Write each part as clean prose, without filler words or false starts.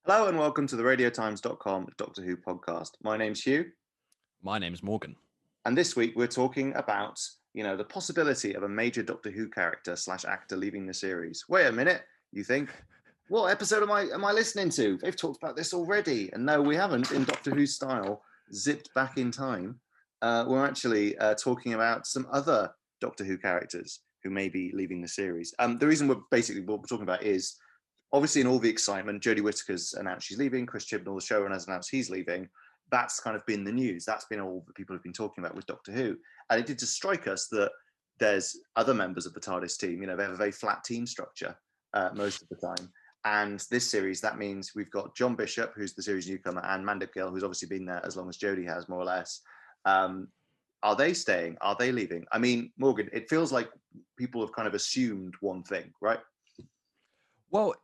Hello and welcome to the radiotimes.com Doctor Who podcast. My name's Hugh, My name's Morgan. and this week we're talking about, the possibility of a major Doctor Who character / actor leaving the series. Wait a minute, you think, what episode am I listening to? They've talked about this already. And no, we haven't, in Doctor Who style, zipped back in time. We're actually talking about some other Doctor Who characters who may be leaving the series. The reason what we're talking about is, obviously, in all the excitement, Jodie Whittaker's announced she's leaving. Chris Chibnall, the showrunner, has announced he's leaving. That's kind of been the news. That's been all that people have been talking about with Doctor Who. And it did just strike us that there's other members of the TARDIS team. They have a very flat team structure most of the time. And this series, that means we've got John Bishop, who's the series newcomer, and Mandip Gill, who's obviously been there as long as Jodie has, more or less. Are they staying? Are they leaving? I mean, Morgan, it feels like people have kind of assumed one thing, right? Well,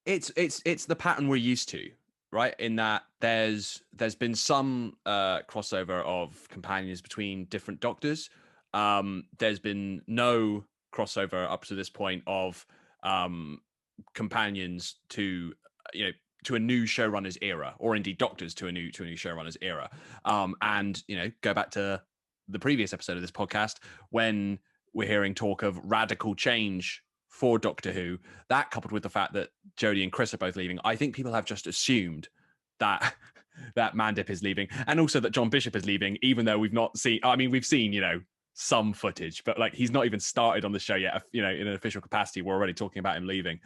it's the pattern we're used to, right? In that there's been some crossover of companions between different doctors. There's been no crossover up to this point of companions to to a new showrunner's era, or indeed doctors to a new showrunner's era. And go back to the previous episode of this podcast when we're hearing talk of radical change for Doctor Who. That, coupled with the fact that Jodie and Chris are both leaving, I think people have just assumed that that Mandip is leaving, and also that John Bishop is leaving, even though we've not seen. I mean, we've seen some footage, but like he's not even started on the show yet. In an official capacity, we're already talking about him leaving.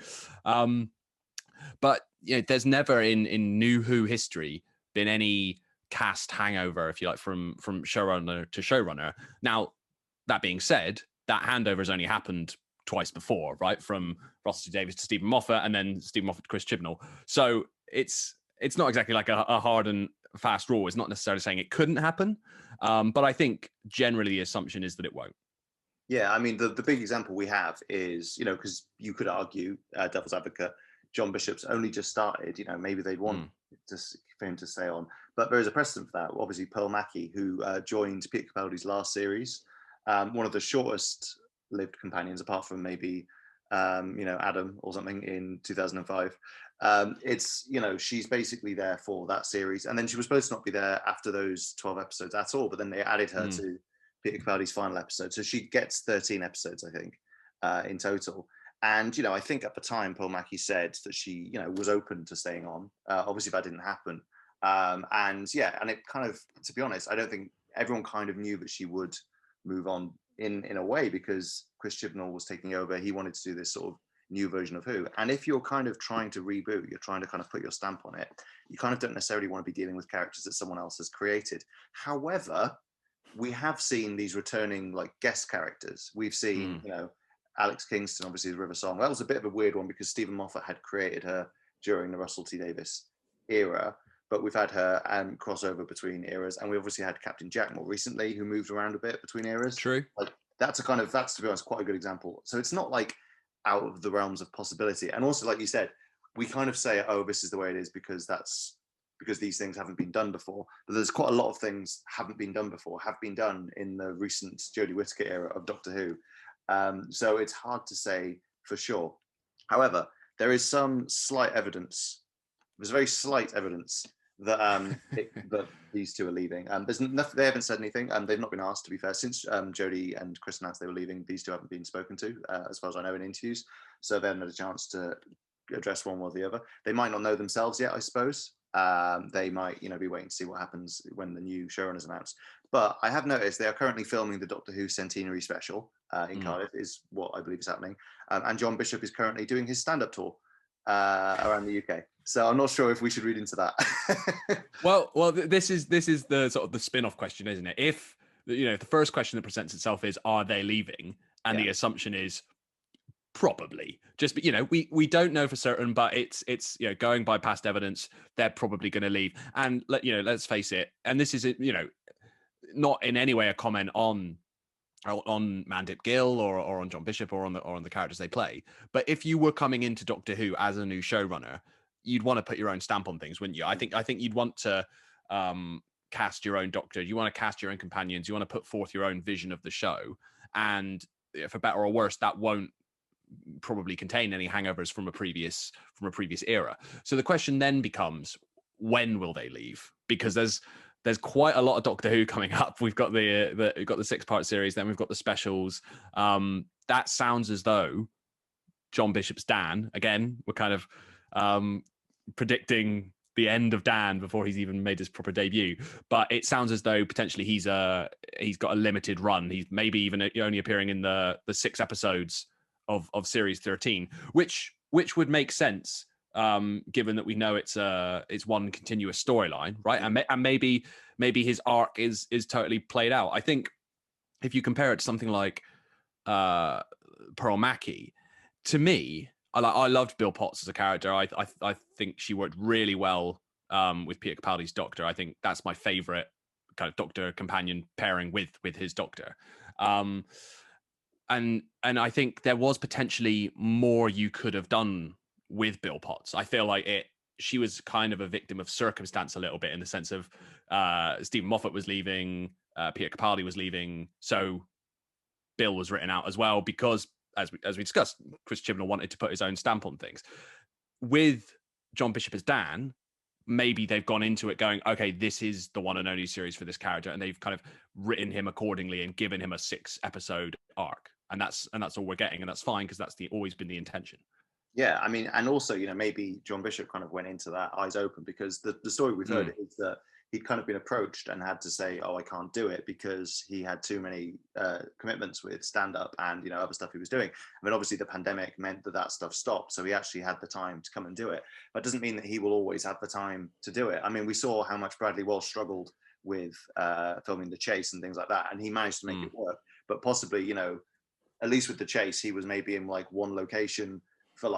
But there's never in New Who history been any cast hangover, if you like, from showrunner to showrunner. Now, that being said, that handover has only happened twice before, right? From Russell T Davies to Stephen Moffat, and then Stephen Moffat to Chris Chibnall. So it's not exactly like a hard and fast rule. It's not necessarily saying it couldn't happen, but I think generally the assumption is that it won't. Yeah, I mean, the big example we have is, because you could argue, devil's advocate, John Bishop's only just started. Maybe they'd want for him to stay on. But there is a precedent for that. Obviously, Pearl Mackie, who joined Peter Capaldi's last series, one of the shortest lived companions, apart from maybe, Adam or something in 2005. She's basically there for that series. And then she was supposed to not be there after those 12 episodes at all. But then they added her to Peter Capaldi's final episode. So she gets 13 episodes, I think, in total. And, I think at the time, Pearl Mackie said that she, was open to staying on. Obviously, that didn't happen. And it kind of, to be honest, I don't think everyone kind of knew that she would move on in a way, because Chris Chibnall was taking over. He wanted to do this sort of new version of Who. And if you're kind of trying to reboot, you're trying to kind of put your stamp on it, you kind of don't necessarily want to be dealing with characters that someone else has created. However, we have seen these returning like guest characters. We've seen, Alex Kingston, obviously, as River Song. That was a bit of a weird one because Stephen Moffat had created her during the Russell T Davies era, but we've had her crossover between eras, and we obviously had Captain Jack more recently, who moved around a bit between eras. True. Like that's to be honest, quite a good example. So it's not like out of the realms of possibility. And also, like you said, we kind of say, oh, this is the way it is because these things haven't been done before. But there's quite a lot of things haven't been done before, have been done in the recent Jodie Whittaker era of Doctor Who. So it's hard to say for sure. However, there is some slight evidence. There's very slight evidence that that these two are leaving. There's nothing. They haven't said anything. They've not been asked, to be fair, since Jodie and Chris announced they were leaving. These two haven't been spoken to, as far as I know, in interviews. So they haven't had a chance to address one or the other. They might not know themselves yet, I suppose. They might, be waiting to see what happens when the new showrunner is announced. But I have noticed they are currently filming the Doctor Who Centenary special in Cardiff, is what I believe is happening. And John Bishop is currently doing his stand-up tour around the UK. So I'm not sure if we should read into that. well, this is the sort of the spin-off question, isn't it? If the first question that presents itself is, are they leaving? And the assumption is probably. Just we don't know for certain, but it's going by past evidence, they're probably going to leave. And let's face it. And this is not in any way a comment on Mandip Gill or on John Bishop or on the characters they play. But if you were coming into Doctor Who as a new showrunner, you'd want to put your own stamp on things, wouldn't you? I think you'd want to cast your own Doctor. You want to cast your own companions. You want to put forth your own vision of the show. And for better or worse, that won't probably contain any hangovers from a previous era. So the question then becomes, when will they leave? Because there's quite a lot of Doctor Who coming up. We've got the 6-part series, then we've got the specials. That sounds as though John Bishop's Dan, again, we're kind of predicting the end of Dan before he's even made his proper debut. But it sounds as though potentially he's got a limited run. He's maybe even only appearing in the 6 episodes of series 13, which would make sense, given that we know it's one continuous storyline, right? And maybe his arc is totally played out. I think if you compare it to something like Pearl Mackie, to me, I loved Bill Potts as a character. I think she worked really well with Peter Capaldi's Doctor. I think that's my favorite kind of Doctor companion pairing with his Doctor. And I think there was potentially more you could have done with Bill Potts. I feel like she was kind of a victim of circumstance a little bit, in the sense of Stephen Moffat was leaving, Peter Capaldi was leaving, so Bill was written out as well, because as we discussed, Chris Chibnall wanted to put his own stamp on things. With John Bishop as Dan, maybe they've gone into it going, okay, this is the one and only series for this character, and they've kind of written him accordingly and given him a 6-episode arc, and that's all we're getting, and that's fine, because that's always been the intention. Yeah, I mean, and also, maybe John Bishop kind of went into that eyes open, because the story we've heard is that he'd kind of been approached and had to say, oh, I can't do it, because he had too many commitments with stand-up and, other stuff he was doing. I mean, obviously the pandemic meant that stuff stopped, so he actually had the time to come and do it. But it doesn't mean that he will always have the time to do it. I mean, we saw how much Bradley Walsh struggled with filming The Chase and things like that, and he managed to make it work. But possibly, at least with The Chase, he was maybe in like one location for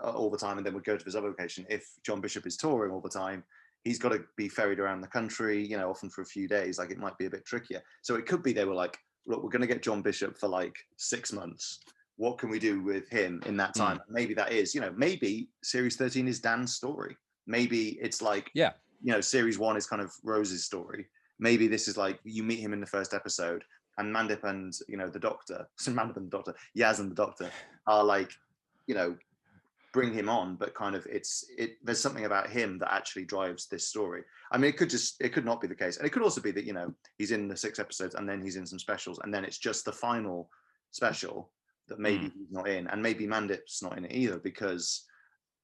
all the time, and then would go to his other location. If John Bishop is touring all the time, he's got to be ferried around the country, often for a few days. Like, it might be a bit trickier. So it could be they were like, look, we're going to get John Bishop for like 6 months. What can we do with him in that time? Maybe that is, maybe series 13 is Dan's story. Maybe it's like, series 1 is kind of Rose's story. Maybe this is like, you meet him in the first episode, and Mandip and, the Doctor, Yaz and the Doctor are like, bring him on, but kind of there's something about him that actually drives this story. I mean, it could not be the case. And it could also be that, he's in the 6 episodes and then he's in some specials, and then it's just the final special that maybe he's not in. And maybe Mandip's not in it either, because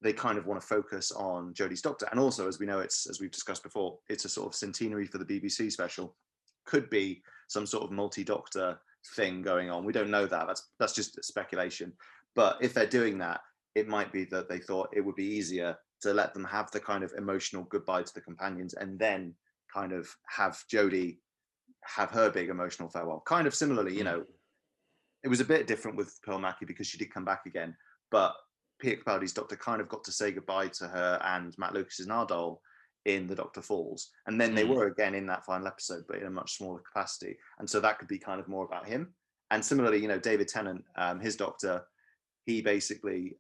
they kind of want to focus on Jodie's Doctor. And also, as we know, as we've discussed before, it's a sort of centenary for the BBC special. Could be some sort of multi-Doctor thing going on. We don't know that. That's just speculation. But if they're doing that, it might be that they thought it would be easier to let them have the kind of emotional goodbye to the companions, and then kind of have Jodie have her big emotional farewell. Kind of similarly, it was a bit different with Pearl Mackie, because she did come back again, but Peter Capaldi's Doctor kind of got to say goodbye to her and Matt Lucas's Nardole in The Doctor Falls. And then they were again in that final episode, but in a much smaller capacity. And so that could be kind of more about him. And similarly, David Tennant, his Doctor, he basically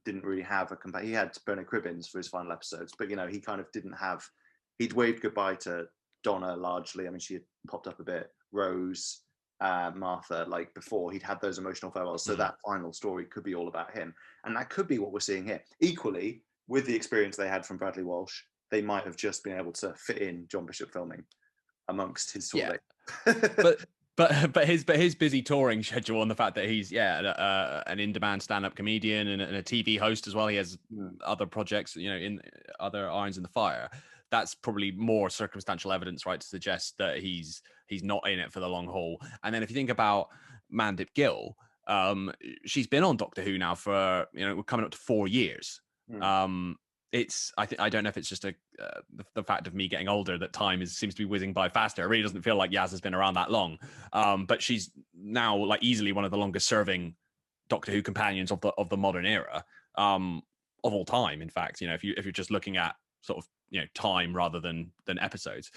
didn't really have he had Bernard Cribbins for his final episodes, but he kind of didn't have, he'd waved goodbye to Donna largely. I mean, she had popped up a bit, Rose, Martha, like before. He'd had those emotional farewells. So that final story could be all about him. And that could be what we're seeing here. Equally, with the experience they had from Bradley Walsh, they might have just been able to fit in John Bishop filming amongst his tour date. But his busy touring schedule, and the fact that he's an in-demand stand-up comedian and a TV host as well. He has other projects, in other irons in the fire. That's probably more circumstantial evidence, right, to suggest that he's not in it for the long haul. And then if you think about Mandip Gill, she's been on Doctor Who now for we're coming up to 4 years. I don't know if it's just the fact of me getting older that time seems to be whizzing by faster. It really doesn't feel like Yaz has been around that long, but she's now like easily one of the longest serving Doctor Who companions of the modern era, of all time. In fact, if you're just looking at sort of time rather than episodes,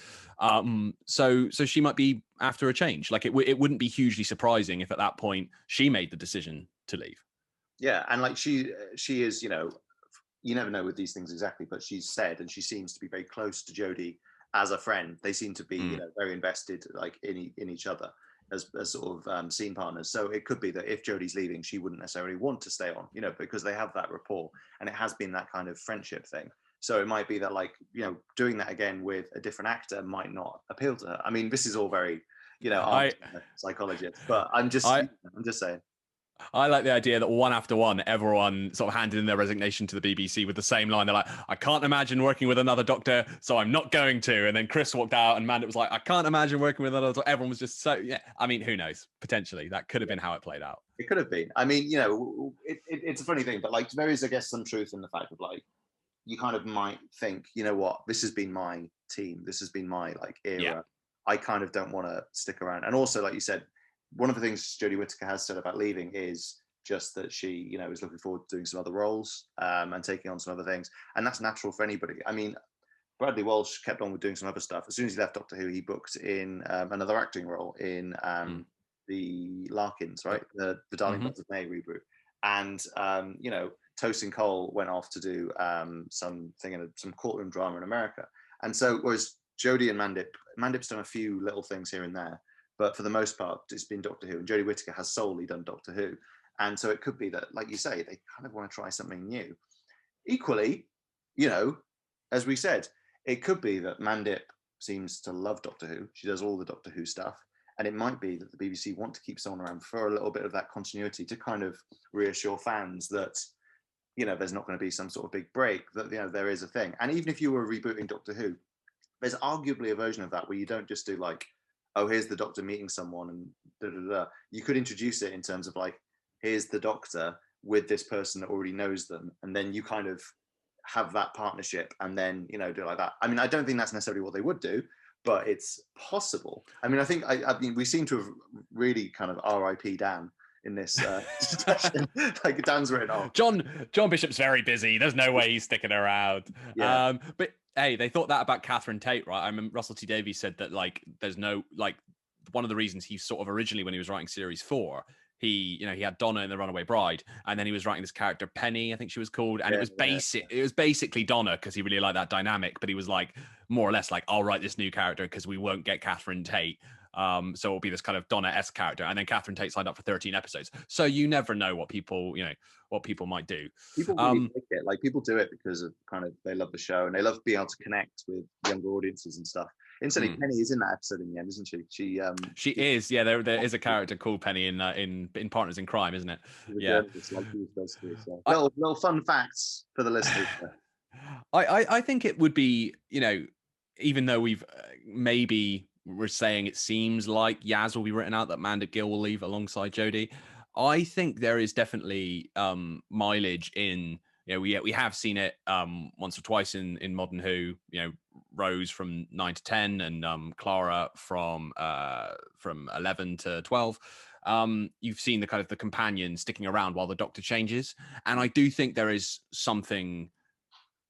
so she might be after a change. Like it wouldn't be hugely surprising if at that point she made the decision to leave. Yeah, and like she is, you never know with these things exactly, but she's said, and she seems to be very close to Jodie as a friend. They seem to be, very invested, like in each other. as sort of scene partners. So it could be that if Jodie's leaving, she wouldn't necessarily want to stay on, because they have that rapport, and it has been that kind of friendship thing. So it might be that, like, doing that again with a different actor might not appeal to her. I mean, this is all very, I'm a psychologist, but I'm just saying. I like the idea that one after one, everyone sort of handed in their resignation to the BBC with the same line. They're like, I can't imagine working with another Doctor, so I'm not going to. And then Chris walked out and Mandip was like, I can't imagine working with another Doctor. Everyone was just so, yeah. I mean, who knows? Potentially, that could have been how it played out. It could have been. I mean, it's a funny thing, but like there is, I guess, some truth in the fact of like, you kind of might think, you know what, this has been my team. This has been my like era. Yeah. I kind of don't want to stick around. And also, like you said, one of the things Jodie Whittaker has said about leaving is just that she, is looking forward to doing some other roles and taking on some other things. And that's natural for anybody. I mean, Bradley Walsh kept on with doing some other stuff. As soon as he left Doctor Who, he booked in another acting role in the Larkins, right? The Darling Gods of May reboot. And, Tosin Cole went off to do something in some courtroom drama in America. And so, whereas Jodie and Mandip's done a few little things here and there, but for the most part, it's been Doctor Who, and Jodie Whittaker has solely done Doctor Who. And so it could be that, like you say, they kind of want to try something new. Equally, as we said, it could be that Mandip seems to love Doctor Who. She does all the Doctor Who stuff. And it might be that the BBC want to keep someone around for a little bit of that continuity to kind of reassure fans that, there's not going to be some sort of big break, that, there is a thing. And even if you were rebooting Doctor Who, there's arguably a version of that where you don't just do like, oh, here's the Doctor meeting someone and da-da-da. You could introduce it in terms of like, here's the Doctor with this person that already knows them. And then you kind of have that partnership and then, do it like that. I mean, I don't think that's necessarily what they would do, but it's possible. I mean, I mean, we seem to have really kind of RIP Dan in this discussion. Like Dan's written off. John Bishop's very busy. There's no way he's sticking around. Yeah. But hey, they thought that about Catherine Tate, right? I remember Russell T Davies said that like there's no like one of the reasons he sort of originally when he was writing series 4, he had Donna in The Runaway Bride, and then he was writing this character Penny, I think she was called, and it was basically Donna because he really liked that dynamic, but he was like more or less like, I'll write this new character because we won't get Catherine Tate. So it'll be this kind of Donna-esque character, and then Catherine Tate signed up for 13 episodes. So you never know what people might do. People really like it. Like people do it because of kind of they love the show and they love being able to connect with younger audiences and stuff. Incidentally, Penny is in that episode in the end, isn't she? She is. Yeah, there is a character called Penny in Partners in Crime, isn't it? Yeah. Little fun facts for the listeners. I think it would be, even though we've maybe we're saying it seems like Yaz will be written out, that Mandip Gill will leave alongside Jodie. I think there is definitely mileage in, we have seen it once or twice in Modern Who, Rose from 9 to 10 and Clara from 11 to 12. You've seen the kind of the companion sticking around while the Doctor changes. And I do think there is something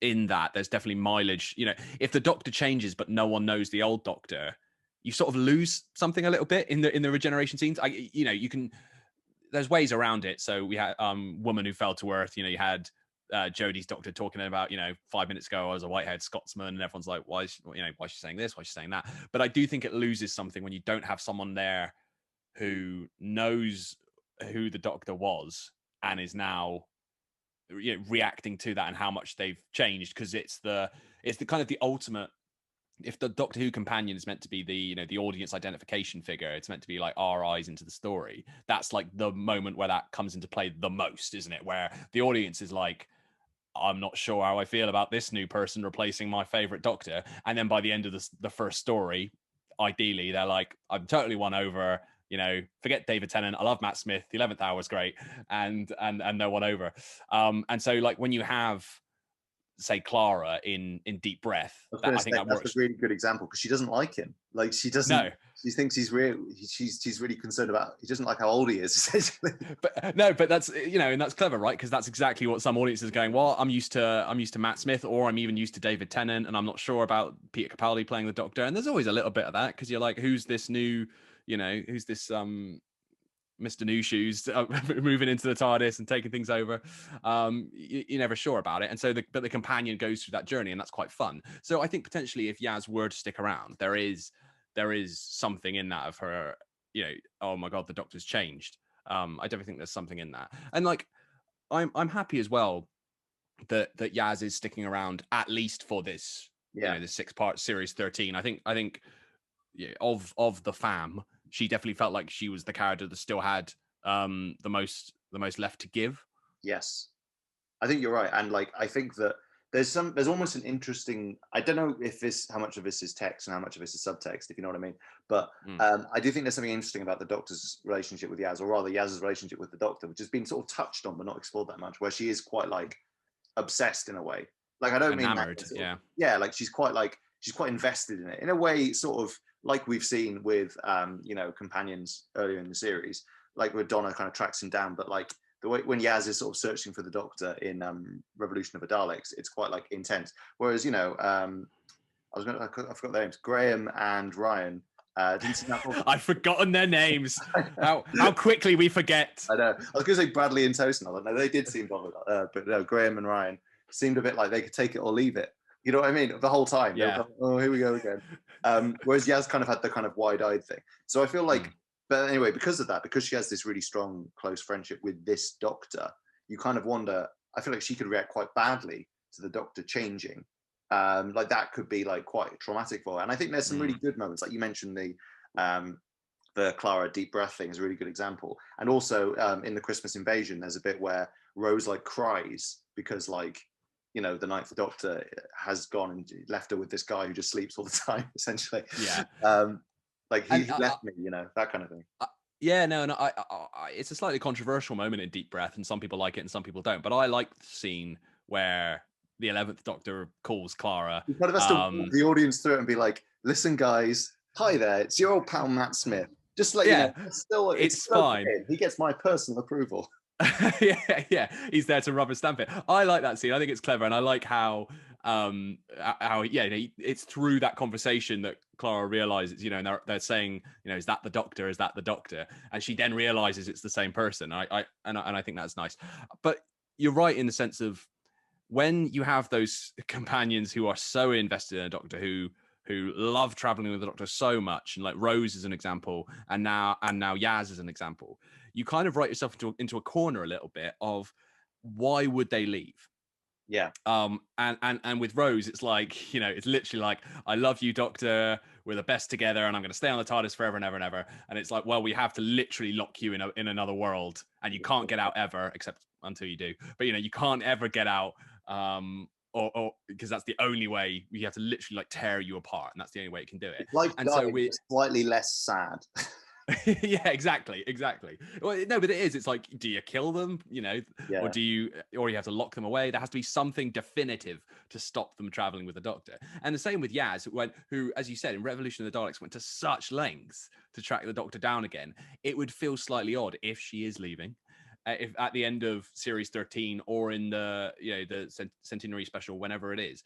in that. There's definitely mileage. If the Doctor changes, but no one knows the old Doctor, you sort of lose something a little bit in the regeneration scenes. You can, there's ways around it. So we had Woman Who Fell to Earth, you had Jodie's Doctor talking about, 5 minutes ago, I was a white-haired Scotsman, and everyone's like, why is she saying this? Why is she saying that? But I do think it loses something when you don't have someone there who knows who the Doctor was and is now reacting to that and how much they've changed, because it's the kind of the ultimate. If the Doctor Who companion is meant to be the audience identification figure, it's meant to be like our eyes into the story. That's like the moment where that comes into play the most, isn't it? Where the audience is like, I'm not sure how I feel about this new person replacing my favorite Doctor. And then by the end of the first story, ideally, they're like, I'm totally won over. Forget David Tennant. I love Matt Smith. The 11th Hour is great, and no one over. And so like when you have, say, Clara in Deep Breath, I think that works. That's a really good example because she doesn't like him. Like she doesn't. No. She thinks he's real. She's really concerned about. He doesn't like how old he is. Essentially. But that's and that's clever, right? Because that's exactly what some audiences are going. Well, I'm used to Matt Smith, or I'm even used to David Tennant, and I'm not sure about Peter Capaldi playing the Doctor. And there's always a little bit of that because you're like, who's this new? Who's this Mr. New Shoes moving into the TARDIS and taking things over. You're never sure about it. And so but the companion goes through that journey, and that's quite fun. So I think potentially if Yaz were to stick around, there is something in that of her you know, oh my God, the Doctor's changed. I definitely think there's something in that. And like, I'm happy as well that Yaz is sticking around at least for this, you know, the 6-part series 13. I think yeah, of the fam, she definitely felt like she was the character that still had the most left to give. Yes, I think you're right, and like I think that there's almost an interesting. I don't know if how much of this is text and how much of this is subtext, if you know what I mean. But I do think there's something interesting about the Doctor's relationship with Yaz, or rather Yaz's relationship with the Doctor, which has been sort of touched on but not explored that much. Where she is quite like obsessed in a way. Like I don't enamored, mean that, yeah, like she's quite invested in it in a way, sort of like we've seen with you know, companions earlier in the series, like where Donna kind of tracks him down, but like the way when Yaz is sort of searching for the Doctor in Revolution of the Daleks, it's quite like intense. Whereas, you know, I forgot their names, Graham and Ryan. Didn't see that. I've forgotten their names. How quickly we forget. I know. I was going to say Bradley and Tosin. I don't know. They did seem bothered, but no, Graham and Ryan seemed a bit like they could take it or leave it. You know what I mean? The whole time. Yeah. Kind of, oh, here we go again. Whereas Yaz kind of had the kind of wide-eyed thing. So I feel like, but anyway, because of that, because she has this really strong, close friendship with this Doctor, you kind of wonder. I feel like she could react quite badly to the Doctor changing. Like that could be like quite traumatic for her. And I think there's some really good moments. Like you mentioned the Clara deep breath thing is a really good example. And also in the Christmas Invasion, there's a bit where Rose like cries because like, you know, the Ninth Doctor has gone and left her with this guy who just sleeps all the time, essentially. Yeah. Like he left me, you know, that kind of thing. Yeah, no, I, it's a slightly controversial moment in Deep Breath, and some people like it and some people don't. But I like the scene where the 11th Doctor calls Clara. You kind of has to walk the audience through it and be like, listen, guys, hi there, it's your old pal Matt Smith. Just let you know, it's fine. He gets my personal approval. yeah, he's there to rubber stamp it. I like that scene. I think it's clever, and I like how it's through that conversation that Clara realizes, you know, and they're saying, you know, is that the Doctor? Is that the Doctor? And she then realizes it's the same person. I think that's nice. But you're right in the sense of when you have those companions who are so invested in a Doctor, who love traveling with the Doctor so much, and like Rose is an example, and now Yaz is an example. You kind of write yourself into a corner a little bit of why would they leave? Yeah. And with Rose, it's like, you know, it's literally like, I love you, Doctor. We're the best together, and I'm going to stay on the TARDIS forever and ever and ever. And it's like, well, we have to literally lock you in another world, and you can't get out ever, except until you do. But you know, you can't ever get out, or because that's the only way. We have to literally like tear you apart, and that's the only way it can do it. It's like, and so we're slightly less sad. Yeah, exactly. Well, no, but it is. It's like, do you kill them? You know, or you have to lock them away? There has to be something definitive to stop them traveling with the Doctor. And the same with Yaz, who, as you said, in Revolution of the Daleks, went to such lengths to track the Doctor down again. It would feel slightly odd if she is leaving. If at the end of series 13 or in the centenary special, whenever it is,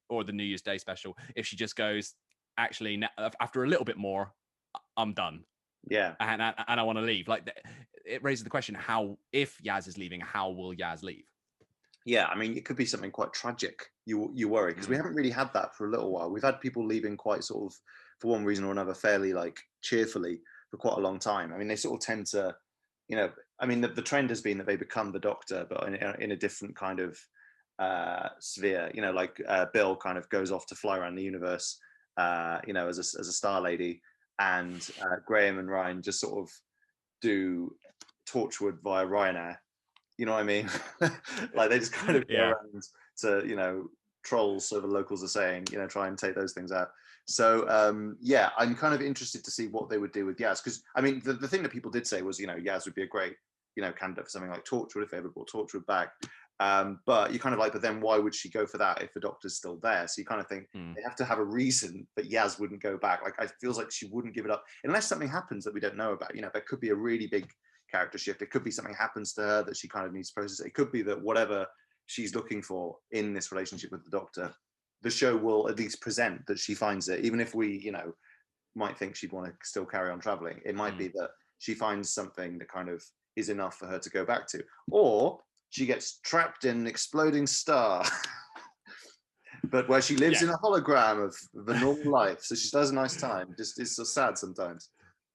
or the New Year's Day special, if she just goes, actually, after a little bit more, I'm done. Yeah. And I want to leave. Like, it raises the question, if Yaz is leaving, how will Yaz leave? Yeah, I mean, it could be something quite tragic. You worry, because we haven't really had that for a little while. We've had people leaving quite sort of, for one reason or another, fairly like cheerfully for quite a long time. I mean, they sort of tend to, you know, I mean, the trend has been that they become the Doctor, but in a different kind of sphere. You know, like Bill kind of goes off to fly around the universe, you know, as a star lady. And Graham and Ryan just sort of do Torchwood via Ryanair. You know what I mean? Like they just kind of go around to, you know, trolls, so the locals are saying, you know, try and take those things out. So I'm kind of interested to see what they would do with Yaz, because I mean, the thing that people did say was, you know, Yaz would be a great, you know, candidate for something like Torchwood if they ever brought Torchwood back. But you kind of like, but then why would she go for that if the Doctor's still there? So you kind of think they have to have a reason that Yaz wouldn't go back. Like, it feels like she wouldn't give it up unless something happens that we don't know about. You know, there could be a really big character shift. It could be something happens to her that she kind of needs to process. It could be that whatever she's looking for in this relationship with the Doctor, the show will at least present that she finds it, even if we, you know, might think she'd want to still carry on traveling. It might be that she finds something that kind of is enough for her to go back to, or she gets trapped in an exploding star, but where she lives in a hologram of the normal life. So she does a nice time. Just it's so sad sometimes.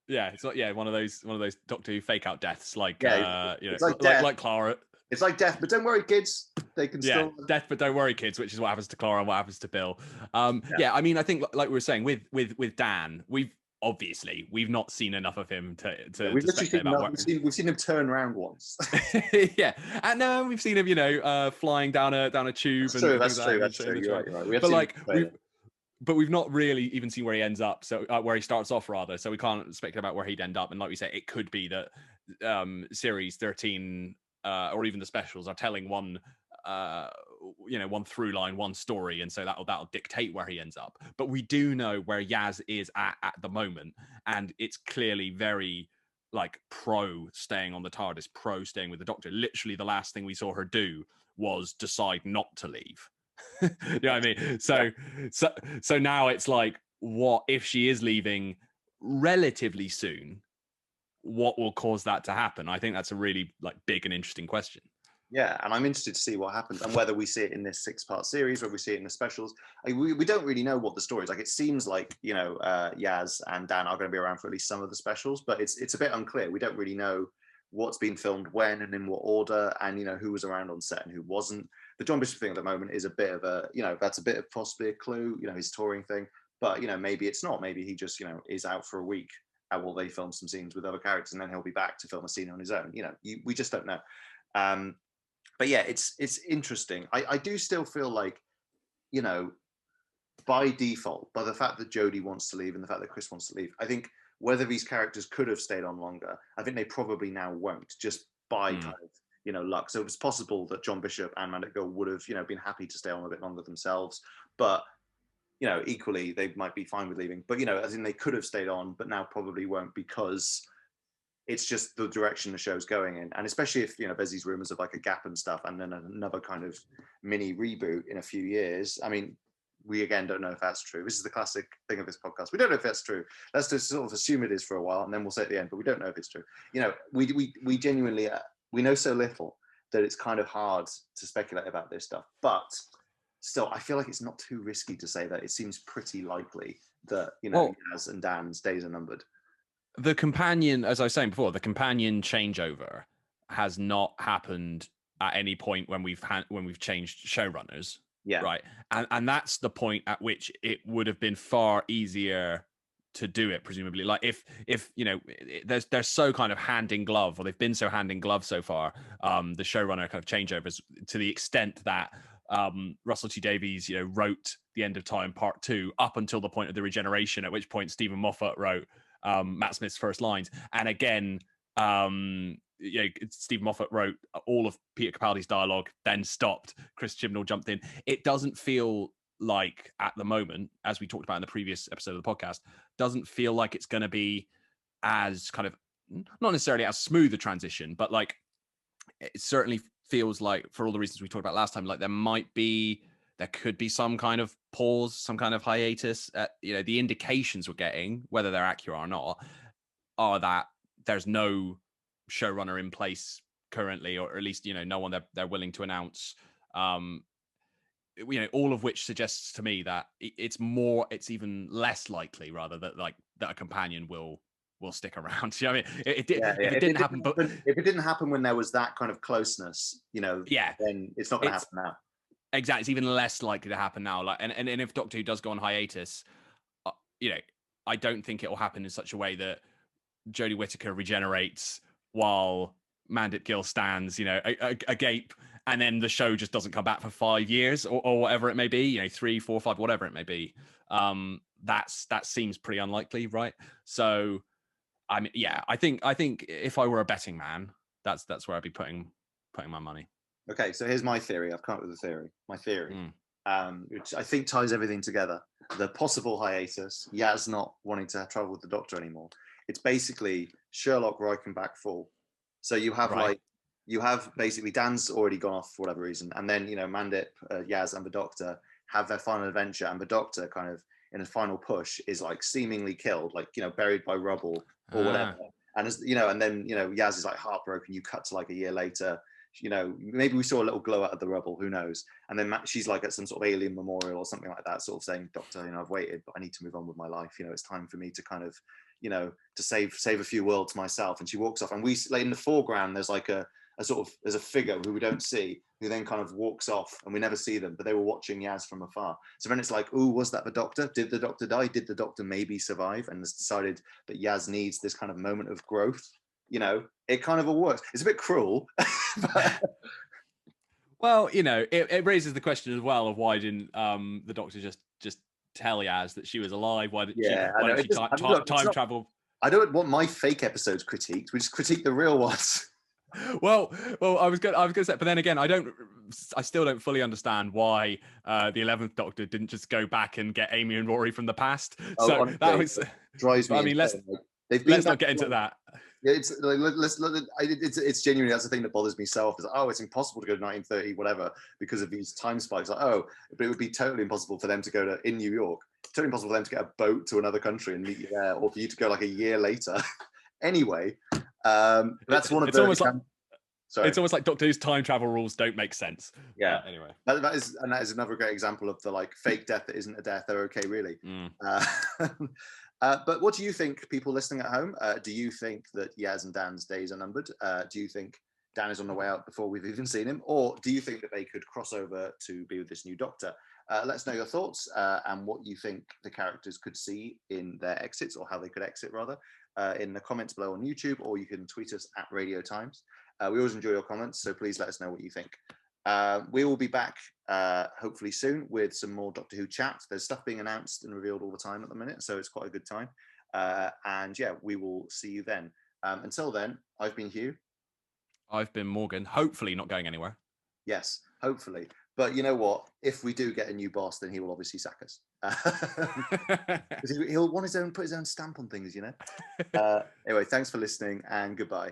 Yeah, it's like one of those Doctor Who fake out deaths, like it's like death. like Clara. It's like death, but don't worry, kids. They can still death, but don't worry, kids. Which is what happens to Clara and what happens to Bill. I mean, I think like we were saying with Dan, we've not seen enough of him to we've speculate about. We've seen him turn around once. Yeah, and we've seen him, flying down a tube. That's true. You're right. But we've not really even seen where he ends up. So where he starts off, rather. So we can't speculate about where he'd end up. And like we say, it could be that series 13 or even the specials are telling one through line, one story, and so that'll dictate where he ends up. But we do know where Yaz is at the moment, and it's clearly very like pro staying on the TARDIS, pro staying with the Doctor. Literally, the last thing we saw her do was decide not to leave. You know what I mean? So now it's like, what if she is leaving relatively soon? What will cause that to happen? I think that's a really like big and interesting question. Yeah, and I'm interested to see what happens and whether we see it in this 6-part series, whether we see it in the specials. We don't really know what the story is. Like, it seems like, Yaz and Dan are going to be around for at least some of the specials, but it's a bit unclear. We don't really know what's been filmed when and in what order, and who was around on set and who wasn't. The John Bishop thing at the moment is a bit of a, that's a bit of possibly a clue, his touring thing, but maybe it's not. Maybe he just is out for a week and will they film some scenes with other characters and then he'll be back to film a scene on his own. We just don't know. But yeah, it's interesting. I do still feel like, by default, by the fact that Jodie wants to leave and the fact that Chris wants to leave, I think whether these characters could have stayed on longer, I think they probably now won't, just by kind of, luck. So it's possible that John Bishop and Mandip Gill would have, been happy to stay on a bit longer themselves. But, equally, they might be fine with leaving. But, as in they could have stayed on, but now probably won't, because it's just the direction the show's going in. And especially if, there's these rumors of like a gap and stuff, and then another kind of mini reboot in a few years. I mean, we again don't know if that's true. This is the classic thing of this podcast. We don't know if that's true. Let's just sort of assume it is for a while, and then we'll say at the end, but we don't know if it's true. We genuinely, we know so little that it's kind of hard to speculate about this stuff. But still, I feel like it's not too risky to say that. It seems pretty likely that, Yaz and Dan's days are numbered. The companion, as I was saying before, the companion changeover has not happened at any point when we've changed showrunners. Yeah. Right. And that's the point at which it would have been far easier to do it, presumably. Like if they're so kind of hand in glove, or they've been so hand in glove so far, the showrunner kind of changeovers, to the extent that Russell T Davies, wrote The End of Time Part 2 up until the point of the regeneration, at which point Stephen Moffat wrote Matt Smith's first lines. And again, Stephen Moffat wrote all of Peter Capaldi's dialogue, then stopped. Chris Chibnall jumped in. It doesn't feel like, at the moment, as we talked about in the previous episode of the podcast, doesn't feel like it's going to be as kind of, not necessarily as smooth a transition, but like it certainly feels like, for all the reasons we talked about last time, like there could be some kind of pause, some kind of hiatus. The indications we're getting, whether they're accurate or not, are that there's no showrunner in place currently, or at least no one they're willing to announce. All of which suggests to me that it's even less likely, rather, that a companion will stick around. You know what I mean? If it didn't happen when there was that kind of closeness, then it's not going to happen now. Exactly, it's even less likely to happen now. Like, and if Doctor Who does go on hiatus, I don't think it will happen in such a way that Jodie Whittaker regenerates while Mandip Gill stands, agape, and then the show just doesn't come back for 5 years or whatever it may be, 3, 4, 5, whatever it may be. That seems pretty unlikely, right? So, I mean, yeah, I think if I were a betting man, that's where I'd be putting my money. Okay, so here's my theory. I've come up with a theory. My theory, which I think ties everything together. The possible hiatus, Yaz not wanting to travel with the Doctor anymore. It's basically Sherlock, Reichenbach full. So you have basically Dan's already gone off for whatever reason, and then Mandip, Yaz, and the Doctor have their final adventure, and the Doctor kind of in a final push is like seemingly killed, like buried by rubble or whatever. And and then Yaz is like heartbroken. You cut to like a year later. Maybe we saw a little glow out of the rubble, who knows? And then she's like at some sort of alien memorial or something like that, sort of saying, Doctor, I've waited, but I need to move on with my life. It's time for me to kind of, you know, to save a few worlds myself. And she walks off, and we, like, in the foreground, there's like a sort of, there's a figure who we don't see, who then kind of walks off, and we never see them, but they were watching Yaz from afar. So then it's like, oh, was that the Doctor? Did the Doctor die? Did the Doctor maybe survive? And has decided that Yaz needs this kind of moment of growth. You know, it kind of all works. It's a bit cruel. But... Well, you know, it raises the question as well of why didn't the Doctor just tell Yaz that she was alive? Why did she time travel? I don't want my fake episodes critiqued. We just critique the real ones. Well, I was going to say, but then again, I still don't fully understand why the 11th Doctor didn't just go back and get Amy and Rory from the past. Oh, so honestly, that was drives me. I mean, let's not get into that. It's like, it's genuinely, that's the thing that bothers me so often. It's impossible to go to 1930 whatever because of these time spikes. Like, but it would be totally impossible for them to go in New York. Totally impossible for them to get a boat to another country and meet you there, or for you to go like a year later. Anyway, that's one of the. It's almost like Doctor Who's time travel rules don't make sense. Yeah. Anyway, that is another great example of the like fake death that isn't a death. They're okay, really. But what do you think, people listening at home? Do you think that Yaz and Dan's days are numbered? Do you think Dan is on the way out before we've even seen him? Or do you think that they could cross over to be with this new Doctor? Let us know your thoughts and what you think the characters could see in their exits, or how they could exit, rather, in the comments below on YouTube, or you can tweet us at Radio Times. We always enjoy your comments, so please let us know what you think. We will be back hopefully soon with some more Doctor Who chat. There's stuff being announced and revealed all the time at the minute, so it's quite a good time. And yeah, we will see you then. Until then, I've been Hugh. I've been Morgan. Hopefully not going anywhere. Yes, hopefully. But you know what? If we do get a new boss, then he will obviously sack us. He'll want put his own stamp on things, you know. Anyway, thanks for listening, and goodbye.